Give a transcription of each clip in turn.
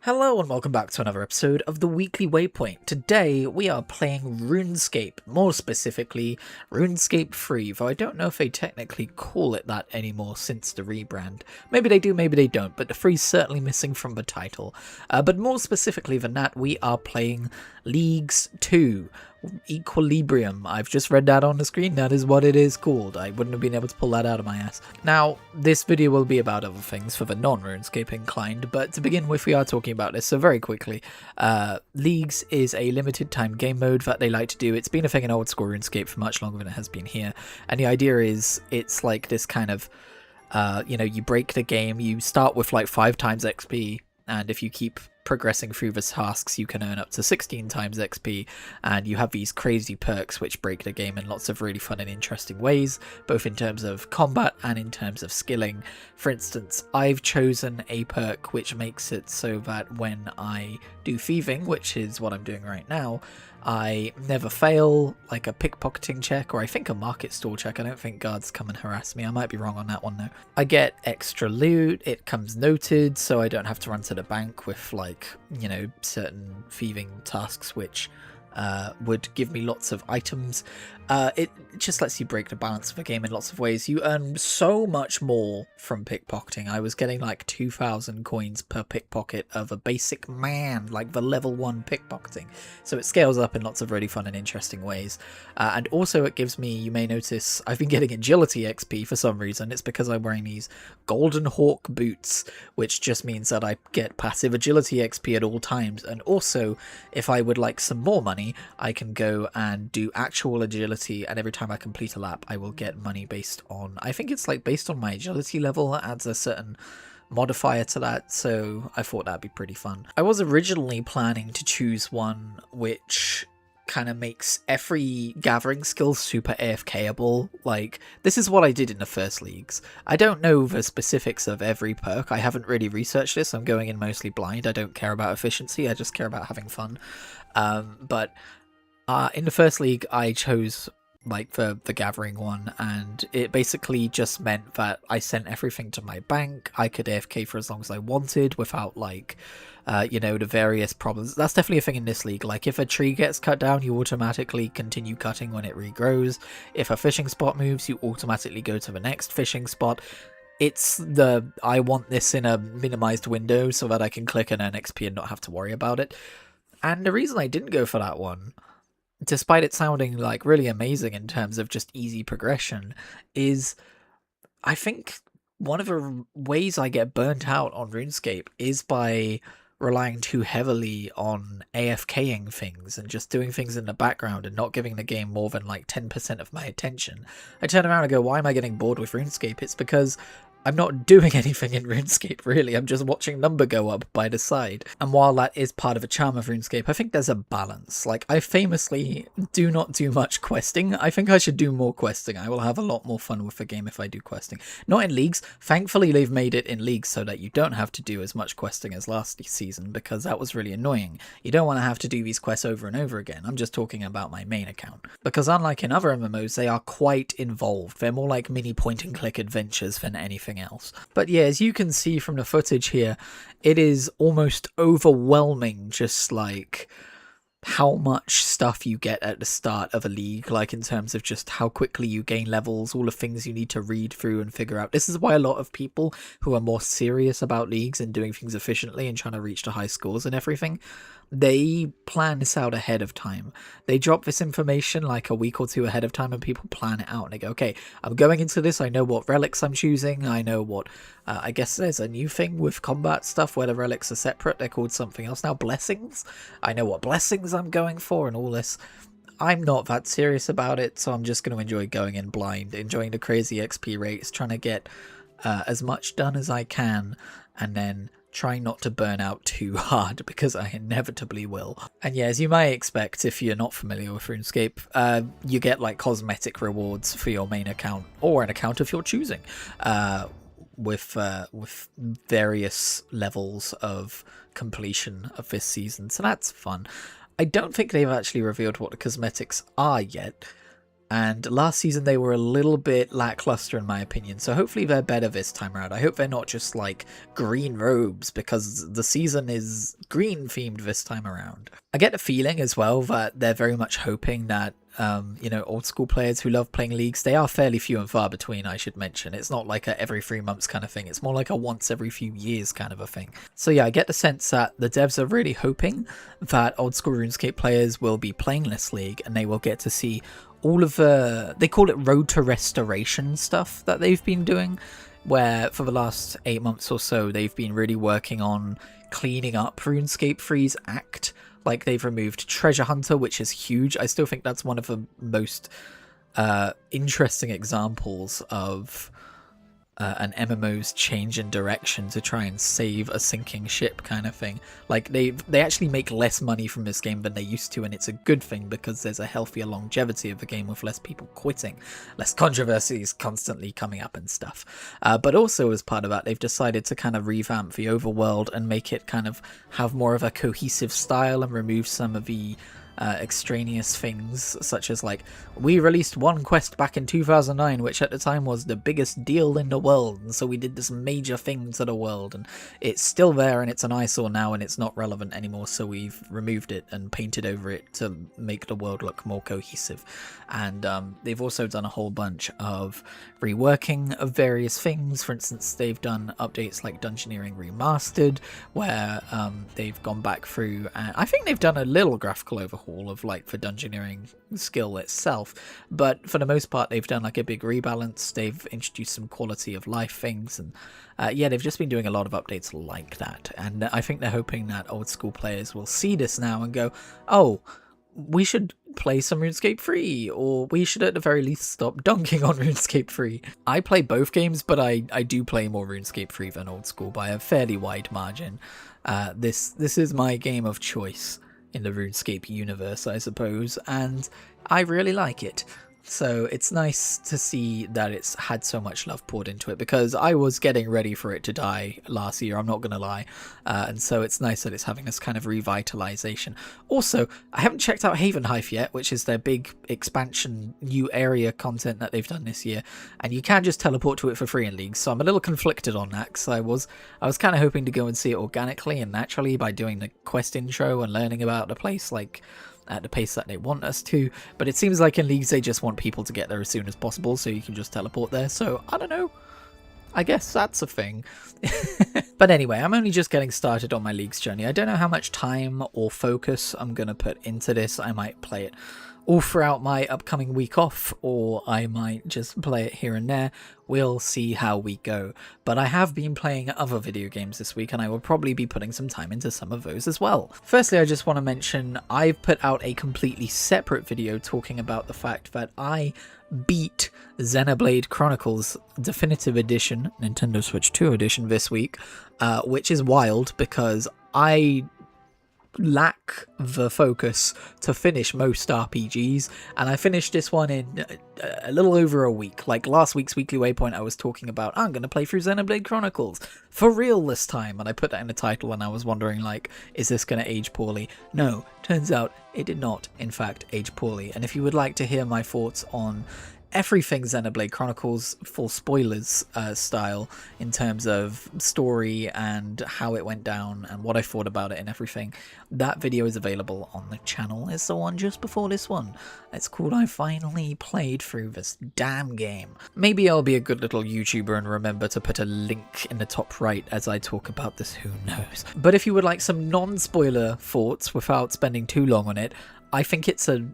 Hello and welcome back to another episode of the Weekly Waypoint. Today we are playing RuneScape, more specifically RuneScape Free, though I don't know if they technically call it that anymore since the rebrand. Maybe they do, maybe they don't, but the free's certainly missing from the title. But more specifically than that, we are playing Leagues 2. Equilibrium. I've just read that on the screen. That is what it is called. I wouldn't have been able to pull that out of my ass. Now, this video will be about other things for the non-RuneScape inclined, but to begin with, we are talking about this, so very quickly. Leagues is a limited time game mode that they like to do. It's been a thing in old school RuneScape for much longer than it has been here, and the idea is it's like this kind of, you break the game, you start with like 5 times XP, and if you keep progressing through the tasks, you can earn up to 16 times XP, and you have these crazy perks which break the game in lots of really fun and interesting ways, both in terms of combat and in terms of skilling. For instance, I've chosen a perk which makes it so that when I do thieving, which is what I'm doing right now, I never fail, like a pickpocketing check, or I think a market stall check. I don't think guards come and harass me. I might be wrong on that one though. I get extra loot, it comes noted, so I don't have to run to the bank with like, certain thieving tasks which would give me lots of items. It just lets you break the balance of the game in lots of ways. You earn so much more from pickpocketing. I was getting like 2,000 coins per pickpocket of a basic man, like the level 1 pickpocketing. So it scales up in lots of really fun and interesting ways. And also it gives me, you may notice, I've been getting agility XP for some reason. It's because I'm wearing these Golden Hawk boots, which just means that I get passive agility XP at all times. And also, if I would like some more money, I can go and do actual agility, and every time I complete a lap I will get money based on, I think it's like based on my agility level. It adds a certain modifier to that, so I thought that'd be pretty fun. I was originally planning to choose one which kind of makes every gathering skill super AFKable. Like, this is what I did in the first leagues. I don't know the specifics of every perk. I haven't really researched this. I'm going in mostly blind. I don't care about efficiency. I just care about having fun. But in the first league, I chose like the gathering one, and it basically just meant that I sent everything to my bank. I could AFK for as long as I wanted without like, the various problems. That's definitely a thing in this league. Like, if a tree gets cut down, you automatically continue cutting when it regrows. If a fishing spot moves, you automatically go to the next fishing spot. It's the, I want this in a minimized window so that I can click and earn XP and not have to worry about it. And the reason I didn't go for that one, despite it sounding like really amazing in terms of just easy progression, is I think one of the ways I get burnt out on RuneScape is by relying too heavily on AFKing things and just doing things in the background and not giving the game more than like 10% of my attention. I turn around and go, why am I getting bored with RuneScape? It's because I'm not doing anything in RuneScape, really. I'm just watching number go up by the side. And while that is part of a charm of RuneScape, I think there's a balance. Like, I famously do not do much questing. I think I should do more questing. I will have a lot more fun with the game if I do questing. Not in Leagues. Thankfully, they've made it in Leagues so that you don't have to do as much questing as last season, because that was really annoying. You don't want to have to do these quests over and over again. I'm just talking about my main account. Because unlike in other MMOs, they are quite involved. They're more like mini point-and-click adventures than anything else. But yeah, as you can see from the footage here, it is almost overwhelming, just like how much stuff you get at the start of a league, like in terms of just how quickly you gain levels, all the things you need to read through and figure out. This is why a lot of people who are more serious about leagues and doing things efficiently and trying to reach the high scores and everything, they plan this out ahead of time. They drop this information like a week or two ahead of time, and people plan it out and they go, okay, I'm going into this, I know what relics I'm choosing, I know what, I guess there's a new thing with combat stuff where the relics are separate, they're called something else now, blessings. I know what blessings I'm going for and all this. I'm not that serious about it, so I'm just going to enjoy going in blind, enjoying the crazy XP rates, trying to get as much done as I can, and then trying not to burn out too hard, because I inevitably will. And yeah, as you may expect, if you're not familiar with RuneScape, you get like cosmetic rewards for your main account, or an account of your choosing, with various levels of completion of this season, so that's fun. I don't think they've actually revealed what the cosmetics are yet, And last season they were a little bit lackluster in my opinion, so hopefully they're better this time around. I hope they're not just like green robes, because the season is green themed this time around. I get the feeling as well that they're very much hoping that old school players who love playing leagues, they are fairly few and far between, I should mention. It's not like a every 3 months kind of thing. It's more like a once every few years kind of a thing. So yeah, I get the sense that the devs are really hoping that old school RuneScape players will be playing this league and they will get to see all of they call it road to restoration stuff that they've been doing, where for the last 8 months or so they've been really working on cleaning up RuneScape 3's act. Like, they've removed Treasure Hunter, which is huge. I still think that's one of the most interesting examples of an MMO's change in direction to try and save a sinking ship kind of thing. Like, they actually make less money from this game than they used to, and it's a good thing because there's a healthier longevity of the game with less people quitting, less controversies constantly coming up and stuff. But also as part of that, they've decided to kind of revamp the overworld and make it kind of have more of a cohesive style and remove some of the extraneous things, such as like, we released one quest back in 2009 which at the time was the biggest deal in the world, and so we did this major thing to the world, and it's still there and it's an eyesore now and it's not relevant anymore, so we've removed it and painted over it to make the world look more cohesive. And they've also done a whole bunch of reworking of various things. For instance, they've done updates like Dungeoneering Remastered, where they've gone back through, and I think they've done a little graphical overhaul of like the Dungeoneering skill itself, but for the most part they've done like a big rebalance. They've introduced some quality of life things, and yeah, they've just been doing a lot of updates like that, and I think they're hoping that old school players will see this now and go, oh, we should play some RuneScape 3, or we should at the very least stop dunking on RuneScape 3. I play both games, but I do play more RuneScape 3 than old school by a fairly wide margin. This is my game of choice in the RuneScape universe, I suppose, and I really like it. So it's nice to see that it's had so much love poured into it, because I was getting ready for it to die last year, I'm not gonna lie, and so it's nice that it's having this kind of revitalization. Also, I haven't checked out Haven Hive yet, which is their big expansion new area content that they've done this year, and you can just teleport to it for free in League, so I'm a little conflicted on that, because I was kind of hoping to go and see it organically and naturally by doing the quest intro and learning about the place like at the pace that they want us to, but it seems like in Leagues they just want people to get there as soon as possible, so you can just teleport there. So I don't know, I guess that's a thing. But anyway, I'm only just getting started on my Leagues journey. I don't know how much time or focus I'm gonna put into this. I might play it all throughout my upcoming week off, or I might just play it here and there. We'll see how we go. But I have been playing other video games this week, and I will probably be putting some time into some of those as well. Firstly, I just want to mention I've put out a completely separate video talking about the fact that I beat Xenoblade Chronicles Definitive Edition, Nintendo Switch 2 edition this week, which is wild because I lack the focus to finish most RPGs, and I finished this one in a little over a week. Like last week's Weekly Waypoint, I was talking about, I'm going to play through Xenoblade Chronicles for real this time, and I put that in the title, and I was wondering, like, is this going to age poorly? No, turns out it did not, in fact, age poorly. And if you would like to hear my thoughts on everything Xenoblade Chronicles, full spoilers style, in terms of story and how it went down and what I thought about it and everything, that video is available on the channel. It's the one just before this one. It's called I Finally Played Through This Damn Game. Maybe I'll be a good little YouTuber and remember to put a link in the top right as I talk about this, who knows. But if you would like some non-spoiler thoughts without spending too long on it, I think it's a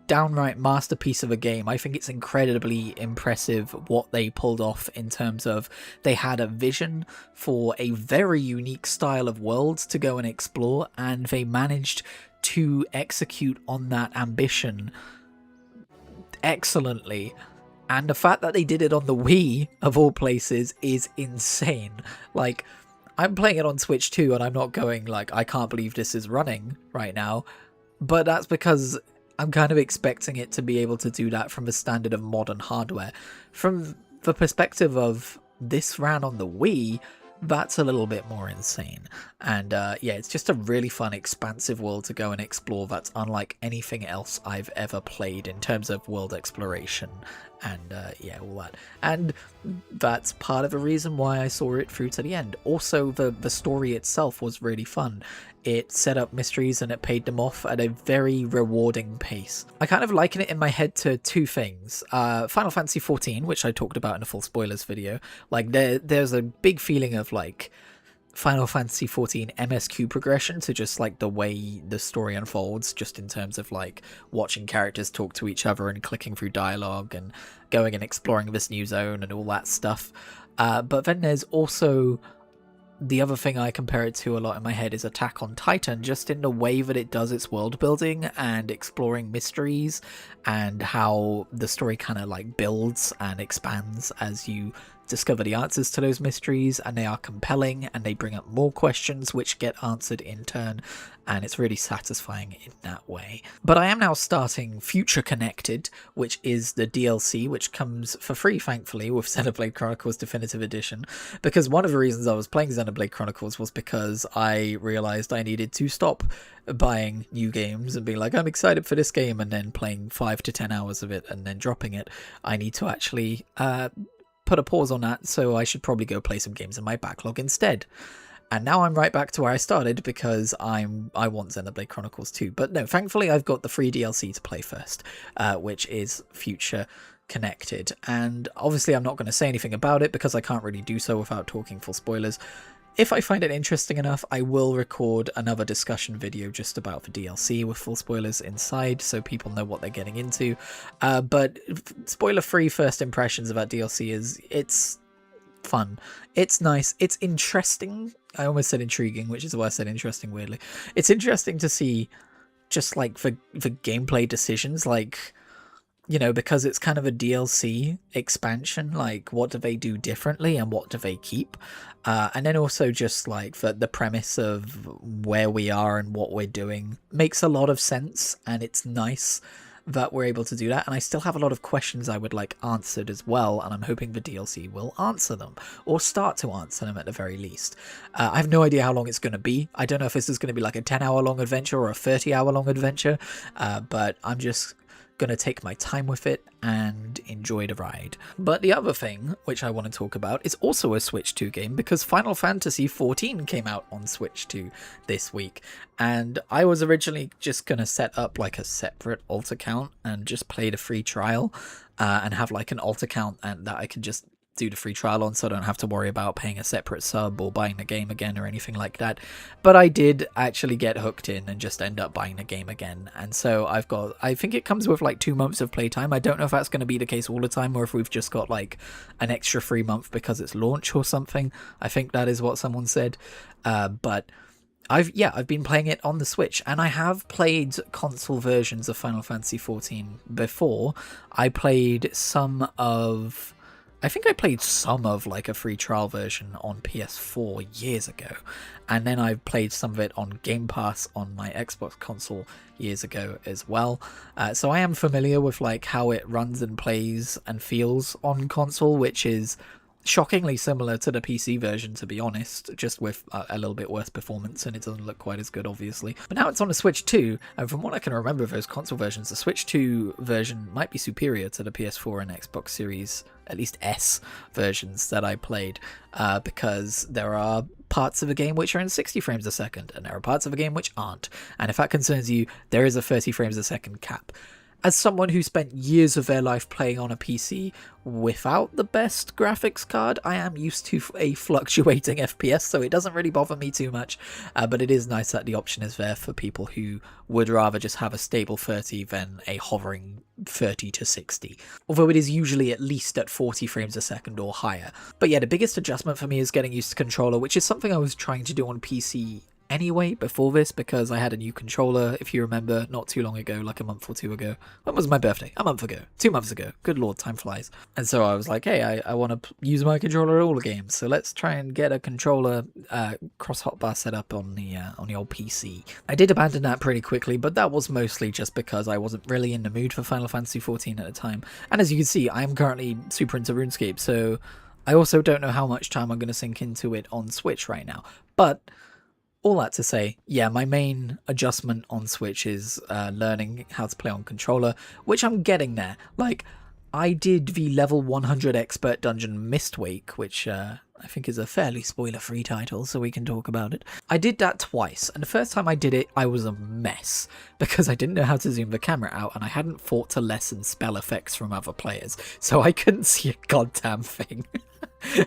downright masterpiece of a game. I think it's incredibly impressive what they pulled off in terms of they had a vision for a very unique style of worlds to go and explore, and they managed to execute on that ambition excellently. And the fact that they did it on the Wii, of all places, is insane. Like, I'm playing it on Switch too, and I'm not going like, I can't believe this is running right now, but that's because I'm kind of expecting it to be able to do that from the standard of modern hardware. From the perspective of this ran on the Wii, that's a little bit more insane. And yeah, it's just a really fun, expansive world to go and explore that's unlike anything else I've ever played in terms of world exploration and yeah, all that. And that's part of the reason why I saw it through to the end. Also, the story itself was really fun. It set up mysteries and it paid them off at a very rewarding pace. I kind of liken it in my head to two things. Final Fantasy XIV, which I talked about in a full spoilers video. Like there's a big feeling of like Final Fantasy XIV MSQ progression to just like the way the story unfolds, just in terms of like watching characters talk to each other and clicking through dialogue and going and exploring this new zone and all that stuff. But then there's also the other thing I compare it to a lot in my head is Attack on Titan, just in the way that it does its world building and exploring mysteries and how the story kind of like builds and expands as you discover the answers to those mysteries, and they are compelling and they bring up more questions which get answered in turn, and it's really satisfying in that way. But I am now starting Future Connected, which is the DLC which comes for free, thankfully, with Xenoblade Chronicles Definitive Edition, because one of the reasons I was playing Xenoblade Chronicles was because I realized I needed to stop buying new games and being like, I'm excited for this game, and then playing 5 to 10 hours of it and then dropping it. I need to actually put a pause on that, so I should probably go play some games in my backlog instead. And now I'm right back to where I started because I want Xenoblade Chronicles 2. But no, thankfully I've got the free DLC to play first, which is Future Connected. And obviously I'm not going to say anything about it because I can't really do so without talking full spoilers. If I find it interesting enough, I will record another discussion video just about the DLC with full spoilers inside so people know what they're getting into. But spoiler-free first impressions about DLC is it's fun. It's nice. It's interesting. I almost said intriguing, which is why I said interesting weirdly. It's interesting to see just like the gameplay decisions, like, you know, because it's kind of a DLC expansion, like what do they do differently and what do they keep? And then also just like the premise of where we are and what we're doing makes a lot of sense, and it's nice that we're able to do that. And I still have a lot of questions I would like answered as well, and I'm hoping the DLC will answer them, or start to answer them at the very least. I have no idea how long it's going to be. I don't know if this is going to be like a 10-hour long adventure or a 30-hour long adventure, but I'm just going to take my time with it and enjoy the ride. But the other thing which I want to talk about is also a Switch 2 game, because Final Fantasy XIV came out on Switch 2 this week, and I was originally just going to set up like a separate alt account and just play the free trial and have like an alt account and that I could just do the free trial on, so I don't have to worry about paying a separate sub or buying the game again or anything like that. But I did actually get hooked in and just end up buying the game again, and so I think it comes with like 2 months of playtime. I don't know if that's going to be the case all the time or if we've just got like an extra free month because it's launch or something. I think that is what someone said, but I've been playing it on the Switch, and I have played console versions of Final Fantasy XIV before. I played some of like a free trial version on PS4 years ago, and then I played some of it on Game Pass on my Xbox console years ago as well. So I am familiar with like how it runs and plays and feels on console, which is shockingly similar to the PC version, to be honest, just with a little bit worse performance, and it doesn't look quite as good, obviously. But now it's on the Switch 2, and from what I can remember of those console versions, the Switch 2 version might be superior to the PS4 and Xbox Series, at least S versions that I played, because there are parts of the game which are in 60 frames a second, and there are parts of the game which aren't. And if that concerns you, there is a 30 frames a second cap. As someone who spent years of their life playing on a PC without the best graphics card, I am used to a fluctuating FPS, so it doesn't really bother me too much. But it is nice that the option is there for people who would rather just have a stable 30 than a hovering 30 to 60. Although it is usually at least at 40 frames a second or higher. But yeah, the biggest adjustment for me is getting used to controller, which is something I was trying to do on PC anyway before this, because I had a new controller, if you remember, not too long ago, like a month or two ago. When was my birthday? A month ago. 2 months ago. Good lord, time flies. And so I was like, hey, I want to use my controller at all the games, so let's try and get a controller cross hotbar set up on the old PC. I did abandon that pretty quickly, but that was mostly just because I wasn't really in the mood for Final Fantasy XIV at the time. And as you can see, I am currently super into RuneScape, so I also don't know how much time I'm going to sink into it on Switch right now. But all that to say, yeah, my main adjustment on Switch is learning how to play on controller, which I'm getting there. Like, I did the level 100 expert dungeon Mistwake, which I think is a fairly spoiler-free title, so we can talk about it. I did that twice, and the first time I did it, I was a mess, because I didn't know how to zoom the camera out, and I hadn't fought to lessen spell effects from other players, so I couldn't see a goddamn thing.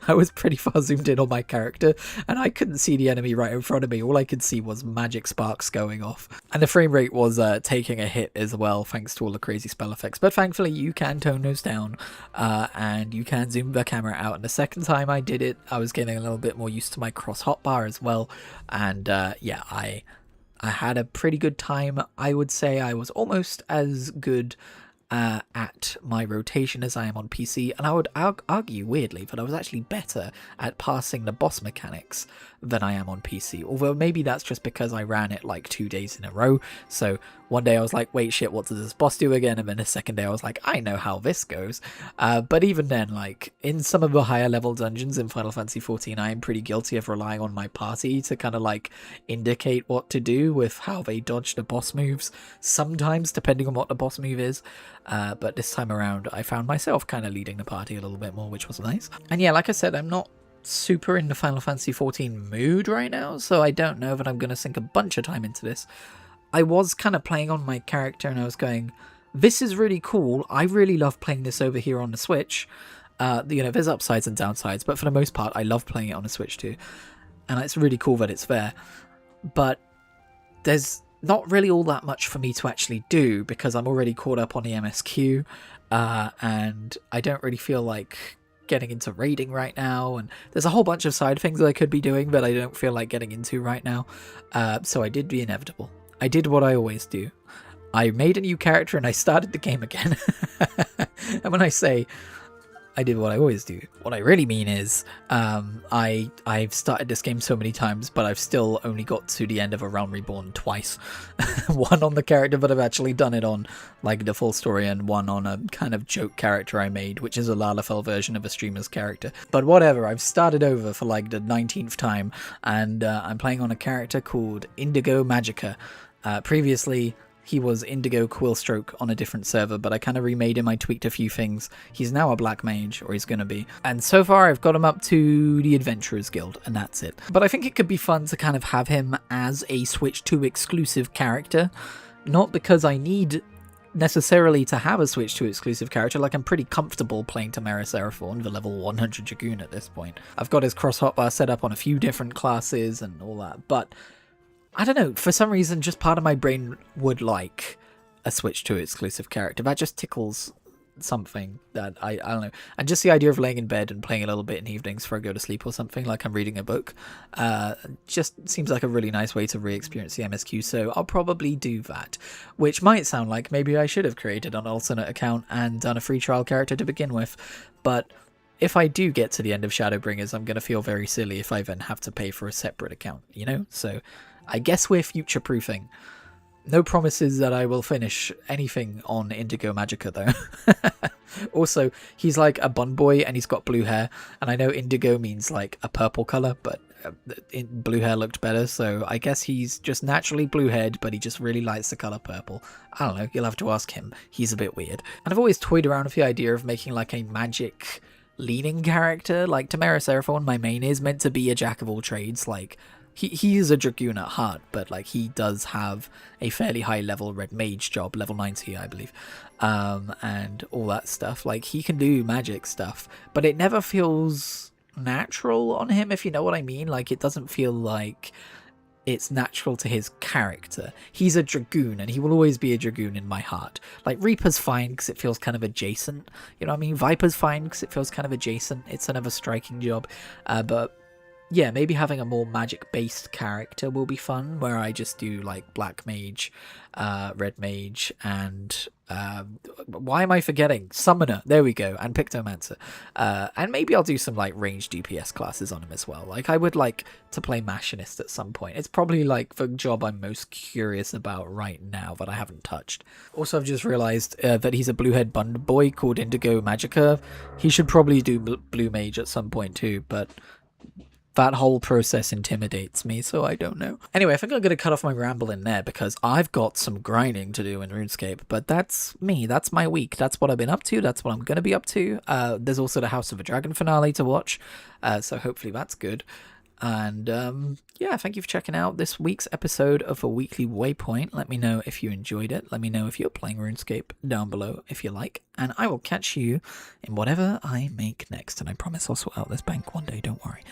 I was pretty far zoomed in on my character, and I couldn't see the enemy right in front of me. All I could see was magic sparks going off. And the frame rate was taking a hit as well, thanks to all the crazy spell effects. But thankfully, you can tone those down, and you can zoom the camera out. And the second time I did it, I was getting a little bit more used to my cross hotbar as well. And yeah, I had a pretty good time. I would say I was almost as good at my rotation as I am on PC, and I would argue weirdly that I was actually better at passing the boss mechanics than I am on PC, although maybe that's just because I ran it like 2 days in a row. So one day I was like, wait, shit, what does this boss do again? And then the second day I was like, I know how this goes. But even then, like, in some of the higher level dungeons in Final Fantasy XIV, I am pretty guilty of relying on my party to kind of like indicate what to do with how they dodge the boss moves, sometimes depending on what the boss move is. But this time around, I found myself kind of leading the party a little bit more, which was nice. And yeah, like I said, I'm not super in the Final Fantasy XIV mood right now, so I don't know that I'm going to sink a bunch of time into this. I was kind of playing on my character, and I was going, this is really cool. I really love playing this over here on the Switch. You know, there's upsides and downsides, but for the most part, I love playing it on the Switch too. And it's really cool that it's there. But there's not really all that much for me to actually do, because I'm already caught up on the MSQ, and I don't really feel like getting into raiding right now, and there's a whole bunch of side things that I could be doing that I don't feel like getting into right now. So I did the inevitable. I did what I always do. I made a new character and I started the game again. And when I say I did what I always do, what I really mean is I've started this game so many times, but I've still only got to the end of A Realm Reborn twice. One on the character that I've actually done it on, like the full story, and one on a kind of joke character I made, which is a Lalafell version of a streamer's character. But whatever, I've started over for like the 19th time, and I'm playing on a character called Indigo Magica. Previously, he was Indigo Quillstroke on a different server, but I kind of remade him, I tweaked a few things. He's now a black mage, or he's going to be. And so far I've got him up to the Adventurers Guild, and that's it. But I think it could be fun to kind of have him as a Switch 2 exclusive character. Not because I need necessarily to have a Switch 2 exclusive character, like I'm pretty comfortable playing Tamara Seraphorn, the level 100 Dragoon at this point. I've got his cross hotbar set up on a few different classes and all that, but I don't know, for some reason, just part of my brain would like a Switch 2 exclusive character. That just tickles something that I don't know. And just the idea of laying in bed and playing a little bit in evenings before I go to sleep or something, like I'm reading a book, just seems like a really nice way to re-experience the MSQ, so I'll probably do that. Which might sound like maybe I should have created an alternate account and done a free trial character to begin with, but if I do get to the end of Shadowbringers, I'm going to feel very silly if I then have to pay for a separate account, you know? So I guess we're future-proofing. No promises that I will finish anything on Indigo Magica, though. Also, he's like a bun boy and he's got blue hair. And I know indigo means like a purple colour, but blue hair looked better. So I guess he's just naturally blue-haired, but he just really likes the colour purple. I don't know, you'll have to ask him. He's a bit weird. And I've always toyed around with the idea of making like a magic leaning character. Like Tamara Seraphorn, my main, is meant to be a jack of all trades. Like, he is a Dragoon at heart, but like he does have a fairly high level red mage job, level 90 I believe, and all that stuff. Like he can do magic stuff, but it never feels natural on him, if you know what I mean. Like it doesn't feel like it's natural to his character. He's a Dragoon, and he will always be a Dragoon in my heart. Like Reaper's fine because it feels kind of adjacent, you know what I mean? Viper's fine because it feels kind of adjacent. It's another striking job, but yeah, maybe having a more magic-based character will be fun, where I just do like black mage, red mage, and why am I forgetting? Summoner, there we go, and Pictomancer. And maybe I'll do some like ranged DPS classes on him as well. Like I would like to play Machinist at some point. It's probably like the job I'm most curious about right now that I haven't touched. Also, I've just realized that he's a blue-head bund boy called Indigo Magica. He should probably do blue mage at some point too, but that whole process intimidates me, so I don't know. Anyway, I think I'm going to cut off my ramble in there because I've got some grinding to do in RuneScape, but that's me. That's my week. That's what I've been up to. That's what I'm going to be up to. There's also the House of the Dragon finale to watch, so hopefully that's good. And yeah, thank you for checking out this week's episode of A Weekly Waypoint. Let me know if you enjoyed it. Let me know if you're playing RuneScape down below if you like. And I will catch you in whatever I make next. And I promise I'll sort out this bank one day, don't worry.